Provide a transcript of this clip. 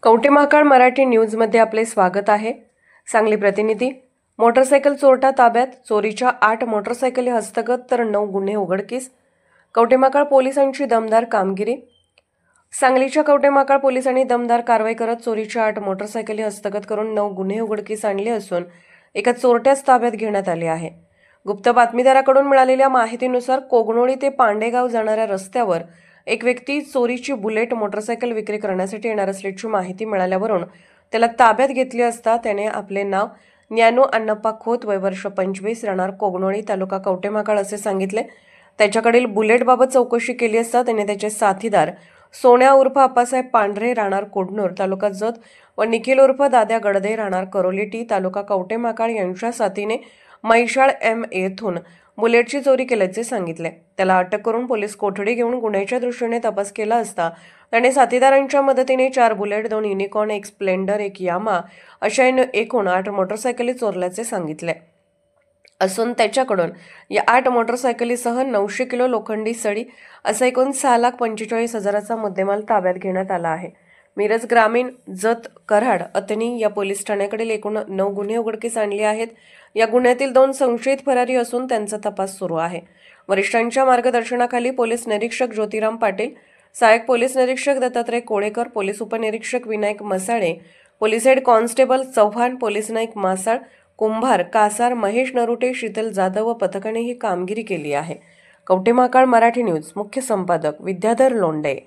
कवठेमहांकाळ मराठी न्यूजमध्ये आपले स्वागत आहे। सांगली प्रतिनिधी। मोटरसायकल चोरटा ताब्यात, चोरीच्या 8 मोटरसायकली हस्तगत तर 9 गुन्हे उघडकीस। कवठेमहांकाळ पोलिसांची दमदार कामगिरी। सांगलीच्या कवठेमहांकाळ पोलिसांनी दमदार कारवाई करत चोरीच्या 8 मोटरसायकली हस्तगत करून 9 गुन्हे उघडकीस आणले असून एका चोरट्यास ताब्यात घेण्यात आले आहे। गुप्त बातमीदाराकडून मिळालेल्या माहितीनुसार कोगनोळी ते पांडेगाव जाणाऱ्या रस्त्यावर एक व्यक्ती चोरीची बुलेट मोटरसायकल विक्री करण्यासाठी येणार असल्याची माहिती मिळाल्यावरून त्याला ताब्यात घेतली असता त्याने आपले नाव ज्ञानू अण्णप्पा खोत, वय वर्ष 25, राहणार कोगनोळी, तालुका कवठेमहांकाळ असे सांगितले। त्याच्याकडील बुलेटबाबत चौकशी केली असता त्याने त्याचे साथीदार सोन्या उर्फ आप्पासाहेब पांढरे, राहणार कोडनूर, तालुका जत व निखिल उर्फ दाद्या गडदे, राहणार करोली टी, तालुका कवठेमहांकाळ यांच्या साथीने म्हैसाळ एम येथून बुलेटची चोरी केल्याचे सांगितले। त्याला अटक करून पोलीस कोठडी घेऊन गुन्ह्याच्या दृष्टीने तपास केला असता त्याने साथीदारांच्या मदतीने 4 बुलेट, 2 युनिकॉर्न, 1 स्प्लेंडर, 1 यामा अशा एकूण 8 मोटरसायकली चोरल्याचे सांगितले असून त्याच्याकडून या 8 मोटरसायकलीसह 900 किलो लोखंडी सळी असा एकूण 6,45,000चा मुद्देमाल ताब्यात घेण्यात आला आहे। मिरज ग्रामीण, जत, कराड, अतनी या पोलीस ठाण्याकडील एकूण 9 गुन्हे उघडकीस आणले आहेत। या गुन्ह्यातील 2 संशयित फरारी असून त्यांचा तपास सुरू आहे। वरिष्ठांच्या मार्गदर्शनाखाली पोलीस निरीक्षक ज्योतिराम पाटील, सहाय्यक पोलीस निरीक्षक दत्तात्रय कोळेकर, पोलीस उपनिरीक्षक Vinayak Masale, police head constable Chavan, police नाईक मासाळ, कुंभार, कासार, महेश नरुटे, शीतल जाधव व पथकाने ही कामगिरी केली आहे। कवठेमहांकाळ मराठी न्यूज, मुख्य संपादक विद्याधर लोंढे।